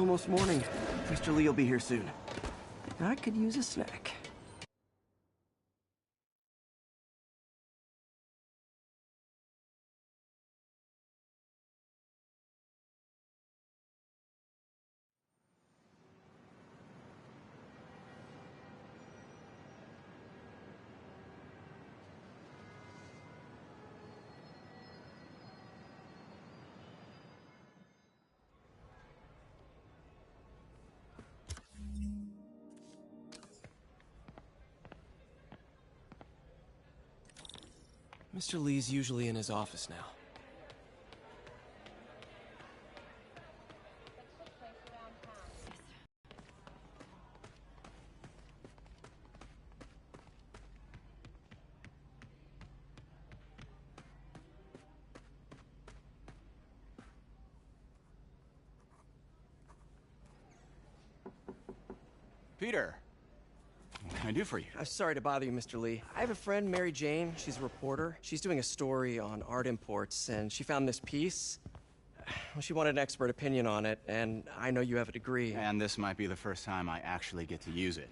almost morning. Mr. Lee will be here soon. I could use a snack. Mr. Lee's usually in his office now. Peter, what can I do for you? I'm sorry to bother you, Mr. Lee. I have a friend, Mary Jane. She's a reporter. She's doing a story on art imports, and she found this piece. Well, she wanted an expert opinion on it, and I know you have a degree. And this might be the first time I actually get to use it.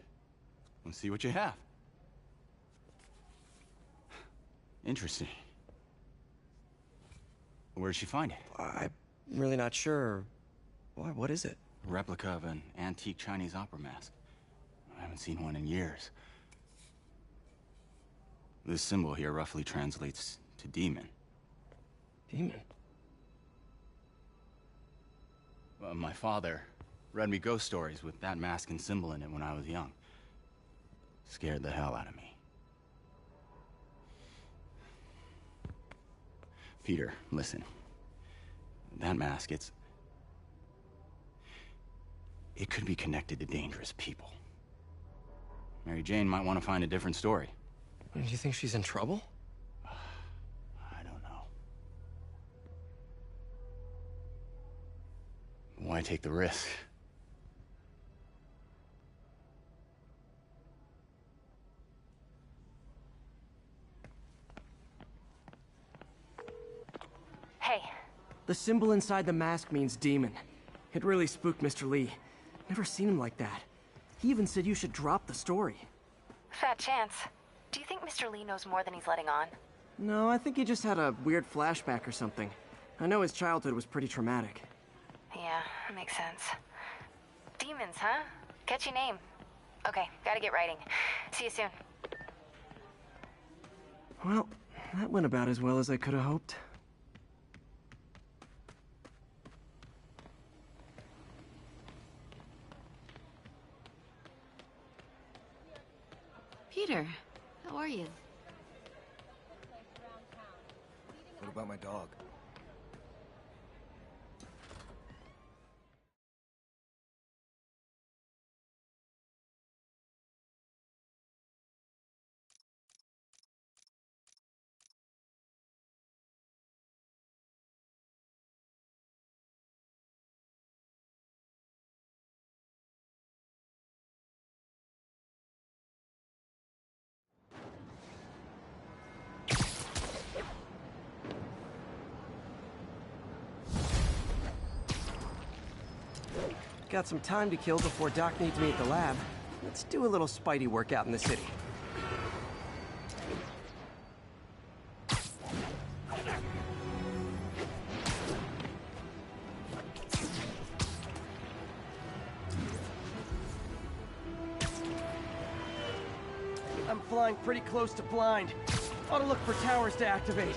Let's see what you have. Interesting. Where'd she find it? I'm really not sure. Why, what is it? A replica of an antique Chinese opera mask. I haven't seen one in years. This symbol here roughly translates to demon. Demon? My father read me ghost stories with that mask and symbol in it when I was young. Scared the hell out of me. Peter, listen. That mask, it could be connected to dangerous people. Mary Jane might want to find a different story. Do you think she's in trouble? I don't know. Why take the risk? Hey. The symbol inside the mask means demon. It really spooked Mr. Lee. Never seen him like that. He even said you should drop the story. Fat chance. Do you think Mr. Lee knows more than he's letting on? No, I think he just had a weird flashback or something. I know his childhood was pretty traumatic. Yeah, makes sense. Demons, huh? Catchy name. Okay, gotta get writing. See you soon. Well, that went about as well as I could have hoped. Peter, how are you? What about my dog? Got some time to kill before Doc needs me at the lab. Let's do a little Spidey workout in the city. I'm flying pretty close to blind. Ought to look for towers to activate.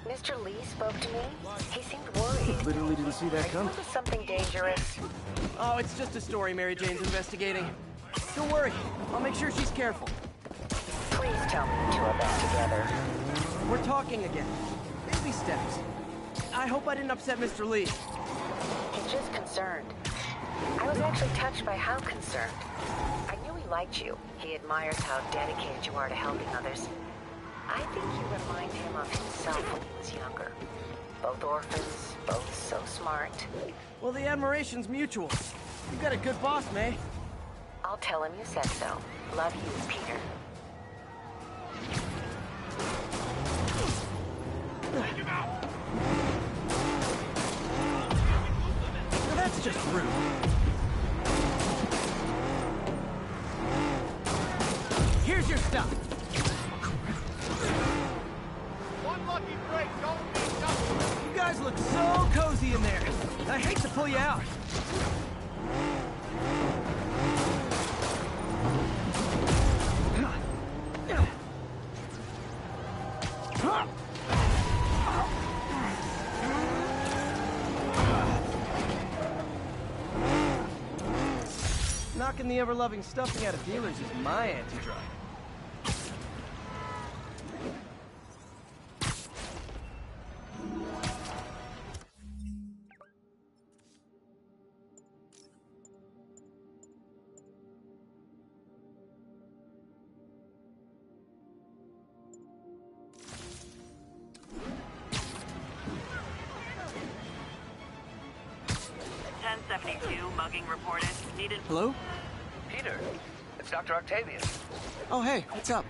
Mr. Lee spoke to me. He seemed worried. Literally didn't see that come. Was this something dangerous? Oh, it's just a story Mary Jane's investigating. Don't worry, I'll make sure she's careful. Please tell me you two are back together. We're talking again. Baby steps. I hope I didn't upset Mr. Lee. He's just concerned. I was actually touched by how concerned. I knew he liked you. He admires how dedicated you are to helping others. I think you remind him of himself when he was younger. Both orphans, both so smart. Well, the admiration's mutual. You've got a good boss, May. I'll tell him you said so. Love you, Peter. Now that's just rude. Here's your stuff. One lucky break, don't be nothing. You guys look so cozy in there. I hate to pull you out. Knocking the ever-loving stuffing out of dealers is my anti-drug. Mugging reported. Needed. Hello? Peter, it's Dr. Octavius. Oh, hey, what's up?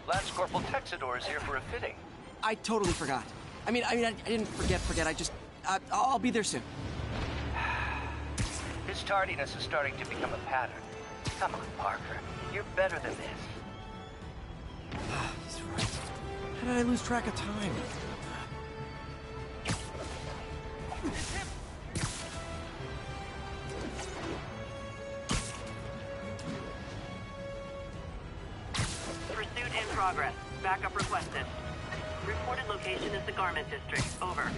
Lance Corporal Texador is here for a fitting. I totally forgot. I didn't forget. I'll be there soon. His tardiness is starting to become a pattern. Come on, Parker. You're better than this. He's right. How did I lose track of time? Pursuit in progress. Backup requested. Reported location is the Garment District. Over.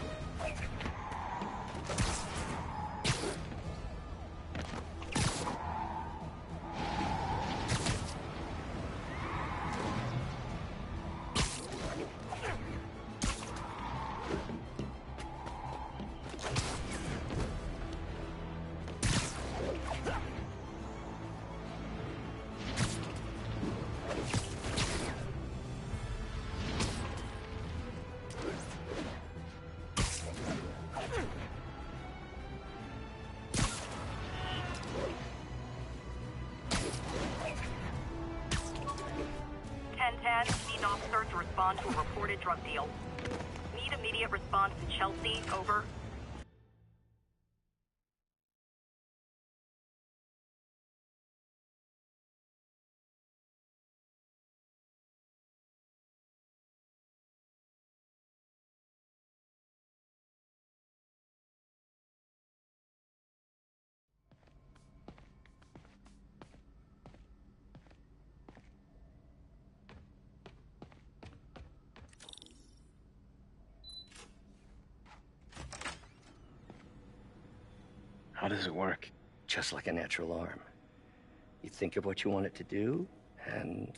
Need an officer to respond to a reported drug deal. Need immediate response to Chelsea. Over. How does it work? Just like a natural arm. You think of what you want it to do, and...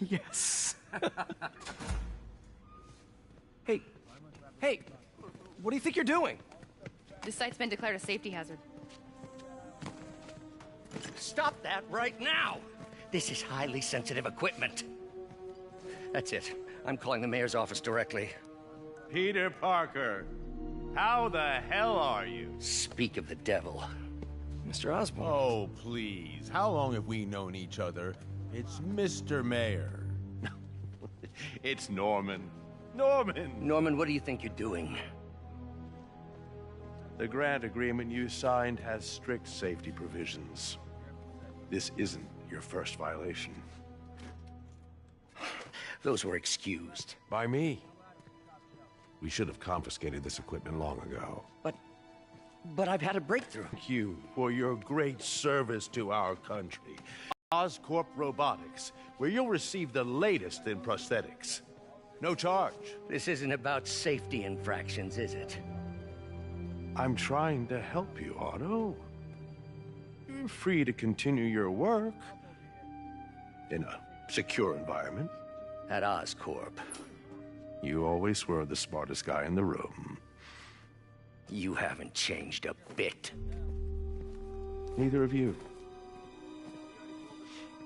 Yes. Hey, what do you think you're doing? This site's been declared a safety hazard. Stop that right now! This is highly sensitive equipment. That's it. I'm calling the mayor's office directly. Peter Parker, how the hell are you? Speak of the devil. Mr. Osborn. Oh, please. How long have we known each other? It's Mr. Mayor. It's Norman. Norman, what do you think you're doing? The grant agreement you signed has strict safety provisions. This isn't your first violation. Those were excused. By me. We should have confiscated this equipment long ago. But I've had a breakthrough. Thank you for your great service to our country. Oscorp Robotics, where you'll receive the latest in prosthetics. No charge. This isn't about safety infractions, is it? I'm trying to help you, Otto. You're free to continue your work in a secure environment. at Oscorp. You always were the smartest guy in the room. You haven't changed a bit. Neither of you.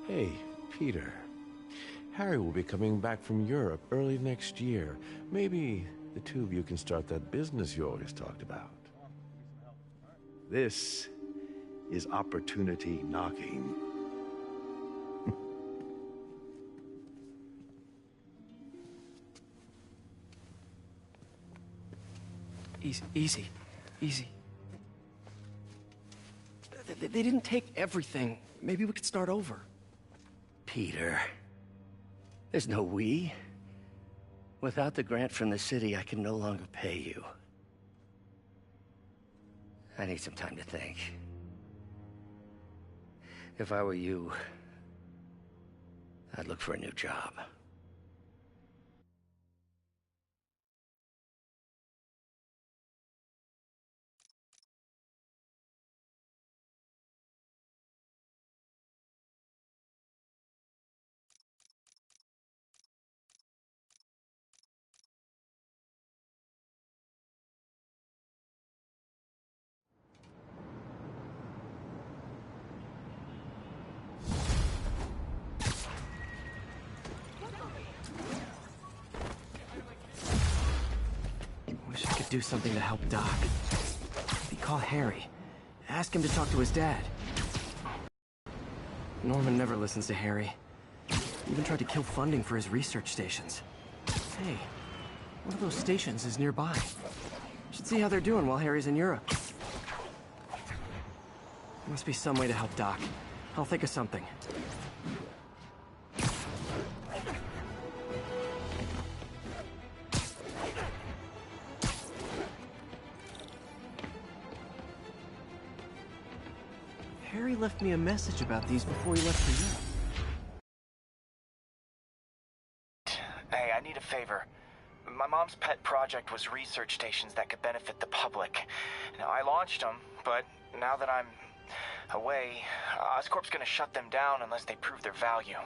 Hey, Peter. Harry will be coming back from Europe early next year. Maybe the two of you can start that business you always talked about. This is opportunity knocking. Easy. They didn't take everything. Maybe we could start over. Peter, there's no we. Without the grant from the city, I can no longer pay you. I need some time to think. If I were you, I'd look for a new job. Wish I could do something to help Doc. Maybe call Harry. Ask him to talk to his dad. Norman never listens to Harry. Even tried to kill funding for his research stations. Hey, one of those stations is nearby. Should see how they're doing while Harry's in Europe. Must be some way to help Doc. I'll think of something. Harry left me a message about these before he left for Europe. Hey, I need a favor. My mom's pet project was research stations that could benefit the public. Now, I launched them, but now that I'm away, Oscorp's gonna shut them down unless they prove their value.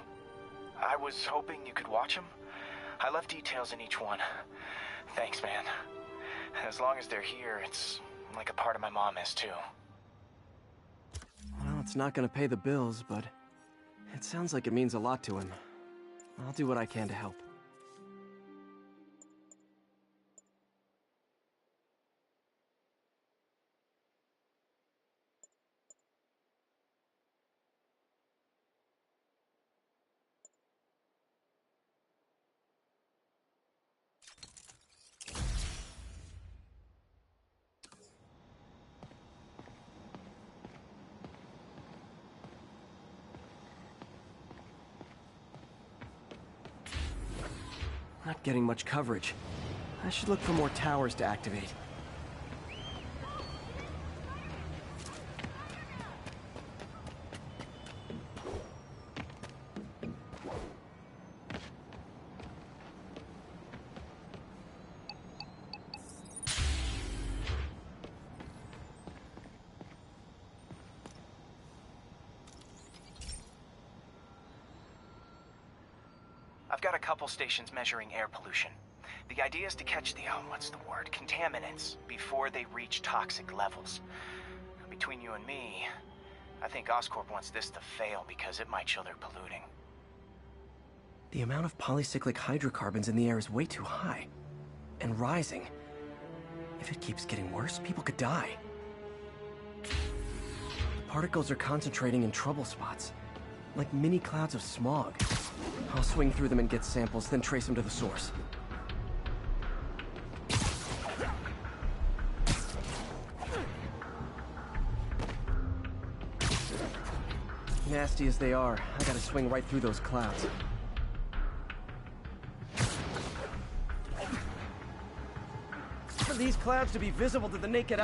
I was hoping you could watch them. I left details in each one. Thanks, man. As long as they're here, it's like a part of my mom is, too. Well, it's not gonna pay the bills, but it sounds like it means a lot to him. I'll do what I can to help. Not getting much coverage. I should look for more towers to activate. I've got a couple stations measuring air pollution. The idea is to catch the, contaminants before they reach toxic levels. Between you and me, I think Oscorp wants this to fail because it might show they're polluting. The amount of polycyclic hydrocarbons in the air is way too high. And rising. If it keeps getting worse, people could die. The particles are concentrating in trouble spots, like mini clouds of smog. I'll swing through them and get samples, then trace them to the source. Nasty as they are, I gotta swing right through those clouds. For these clouds to be visible to the naked eye.